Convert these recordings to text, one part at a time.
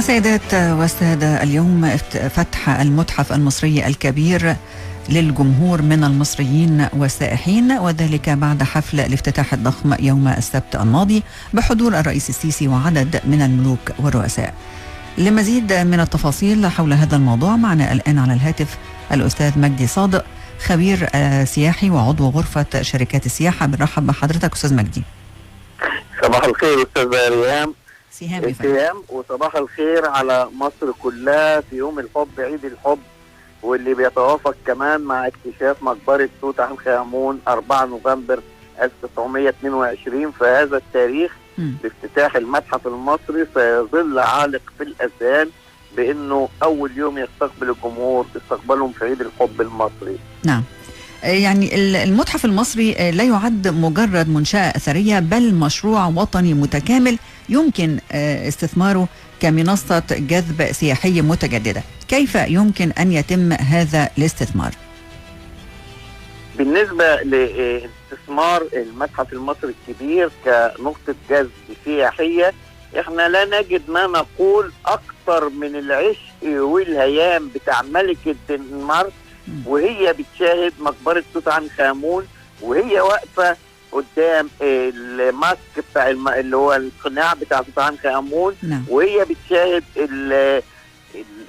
سيدات والسادة، اليوم فتح المتحف المصري الكبير للجمهور من المصريين والسائحين، وذلك بعد حفل الافتتاح الضخم يوم السبت الماضي بحضور الرئيس السيسي وعدد من الملوك والرؤساء. لمزيد من التفاصيل حول هذا الموضوع معنا الآن على الهاتف الأستاذ مجدي صادق، خبير سياحي وعضو غرفة شركات السياحة. بنرحب بحضرتك أستاذ مجدي. صباح الخير أستاذ ريهام. سهام وصباح الخير على مصر كلها في يوم الحب، عيد الحب، واللي بيتوافق كمان مع اكتشاف مقبرة توت عنخ آمون 4 نوفمبر 1922. في هذا التاريخ بافتتاح المتحف المصري سيظل عالق في الأذهان بأنه أول يوم يستقبل الجمهور استقبالهم في عيد الحب المصري. نعم، يعني المتحف المصري لا يعد مجرد منشأة أثرية، بل مشروع وطني متكامل يمكن استثماره كمنصة جذب سياحي متجددة. كيف يمكن أن يتم هذا الاستثمار؟ بالنسبة لاستثمار المتحف المصري الكبير كنقطة جذب سياحية، احنا لا نجد ما نقول أكثر من العشق والهيام بتاع ملكة الدنمارك وهي بتشاهد مقبرة توت عنخ آمون، وهي واقفة قدام الماسك بتاع اللي هو القناع بتاع توت عنخ آمون، وهي بتشاهد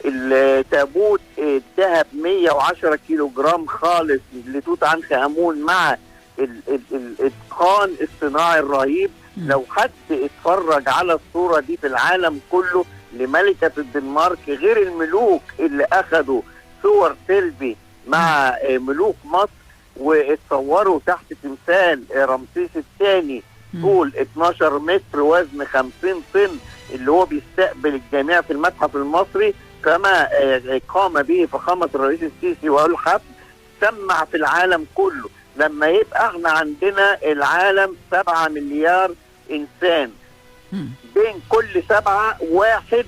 التابوت الذهب 110 كيلو جرام خالص لتوت عنخ آمون مع الاتقان الصناعي الرهيب. لو حد اتفرج على الصورة دي في العالم كله لملكة الدنمارك، غير الملوك اللي اخذوا صور سيلفي مع ملوك مصر واتصوروا تحت تمثال رمسيس الثاني طول 12 متر وزن 50 طن، اللي هو بيستقبل الجميع في المتحف المصري كما قام به فخامة الرئيس السيسي والحفل، سمع في العالم كله. لما يبقى احنا عندنا العالم 7 مليار انسان، بين كل 7 واحد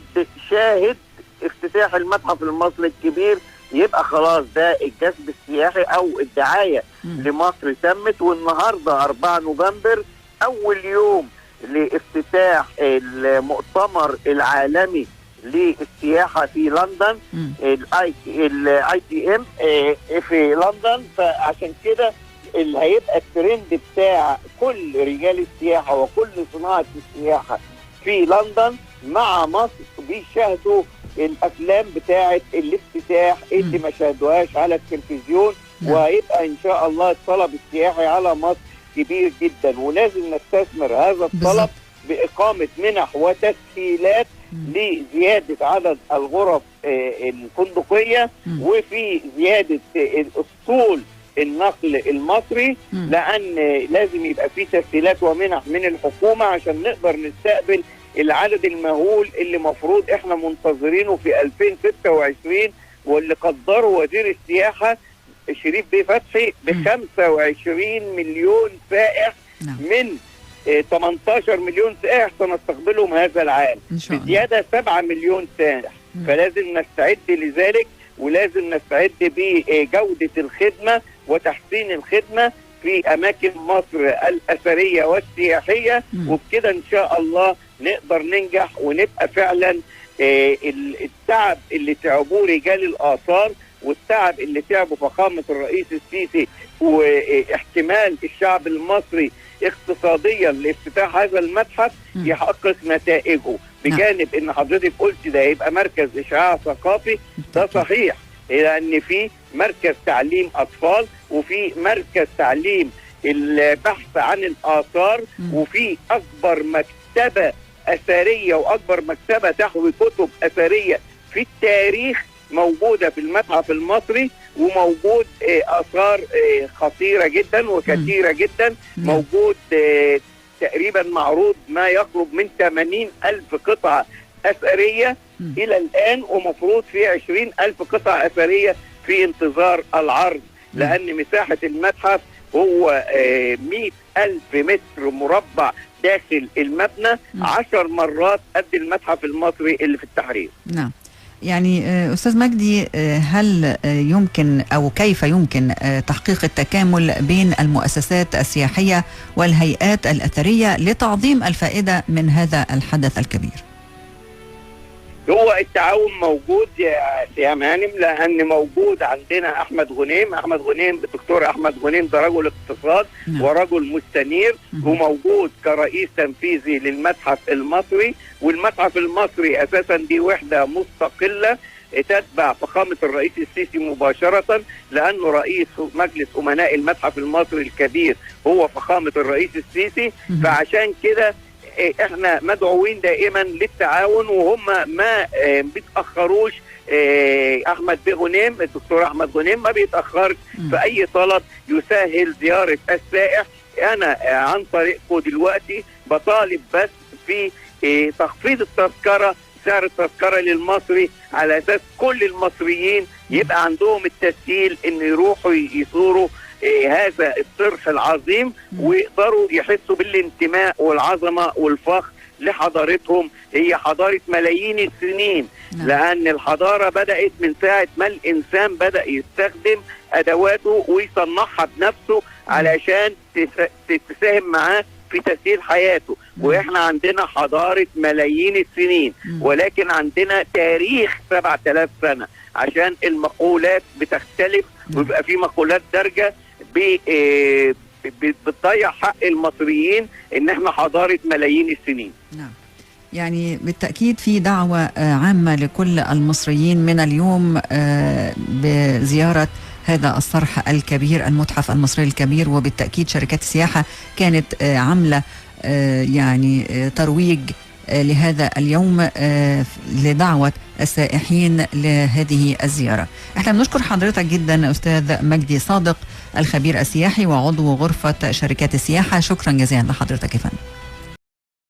شاهد افتتاح المتحف المصري الكبير، يبقى خلاص ده الجذب السياحي او الدعاية لمصر تمت. والنهاردة 4 نوفمبر اول يوم لافتتاح المؤتمر العالمي للسياحة في لندن، الاي تي ام في لندن. فعشان كده اللي هيبقى الترند بتاع كل رجال السياحة وكل صناعة السياحة في لندن مع مصر بيشاهدوا الافلام بتاعه الافتتاح اللي ما شاهدوهاش على التلفزيون. وهيبقى ان شاء الله الطلب السياحي على مصر كبير جدا، ولازم نستثمر هذا الطلب باقامه منح وتسهيلات لزياده عدد الغرف الفندقيه وفي زياده اسطول النقل المصري، لان لازم يبقى في تسهيلات ومنح من الحكومه عشان نقدر نستقبل العدد المهول اللي مفروض احنا منتظرينه في 2026، واللي قدره وزير السياحة شريف بيه فتحي ب 25 مليون سائح من 18 مليون سائح سنستقبلهم هذا العام، بزيادة 7 مليون سائح. فلازم نستعد لذلك، ولازم نستعد بجودة الخدمة وتحسين الخدمة في أماكن مصر الأثرية والسياحية. وبكده إن شاء الله نقدر ننجح ونبقى فعلا التعب اللي تعبوه رجال الآثار والتعب اللي تعبه فخامة الرئيس السيسي واحتمال الشعب المصري اقتصاديا لافتتاح هذا المتحف يحقق نتائجه. بجانب ان حضرتك قلت ده هيبقى مركز اشعاع ثقافي، ده صحيح، لان في مركز تعليم اطفال وفي مركز تعليم البحث عن الآثار وفي اكبر مكتبة اثرية واكبر مكتبة تحوي كتب اثرية في التاريخ موجودة في المتحف المصري، وموجود آثار خطيرة جدا وكثيرة جدا. موجود تقريبا معروض ما يقرب من 80,000 قطعة أثرية إلى الآن، ومفروض في 20,000 قطعة أثرية في انتظار العرض، لأن مساحة المتحف هو 100,000 متر مربع داخل المبنى، 10 مرات قد المتحف المصري اللي في التحرير. نعم، يعني أستاذ مجدي، هل يمكن أو كيف يمكن تحقيق التكامل بين المؤسسات السياحية والهيئات الأثرية لتعظيم الفائدة من هذا الحدث الكبير؟ هو التعاون موجود يا مانم، لان موجود عندنا احمد غنيم الدكتور احمد غنيم ده رجل اقتصاد ورجل مستنير، وموجود كرئيس تنفيذي للمتحف المصري. والمتحف المصري اساسا دي وحده مستقله تتبع فخامه الرئيس السيسي مباشره، لانه رئيس مجلس امناء المتحف المصري الكبير هو فخامه الرئيس السيسي. فعشان كده احنا مدعوين دائما للتعاون، وهم ما بيتاخروش. احمد غنيم، الدكتور احمد غنيم ما بيتاخرش في اي طلب يسهل زياره السائح. انا عن طريقكم دلوقتي بطالب بس في تخفيض التذكره، سعر التذكره للمصري، على اساس كل المصريين يبقى عندهم التسهيل ان يروحوا يزوروا هذا الصرح العظيم، ويقدروا يحسوا بالانتماء والعظمه والفخر لحضارتهم. هي حضاره ملايين السنين، لان الحضاره بدات من ساعه ما الانسان بدا يستخدم ادواته ويصنعها بنفسه علشان تساهم معاه في تسهيل حياته. واحنا عندنا حضاره ملايين السنين، ولكن عندنا تاريخ 7000 سنه، عشان المقولات بتختلف ويبقى في مقولات دارجه بتضيع حق المصريين ان احنا حضاره ملايين السنين. نعم، يعني بالتأكيد في دعوة عامة لكل المصريين من اليوم بزيارة هذا الصرح الكبير، المتحف المصري الكبير. وبالتأكيد شركات السياحة كانت عاملة يعني ترويج لهذا اليوم لدعوة السائحين لهذه الزيارة. احنا بنشكر حضرتك جدا أستاذ مجدي صادق، الخبير السياحي وعضو غرفة شركات السياحة. شكرا جزيلا لحضرتك يا فندم.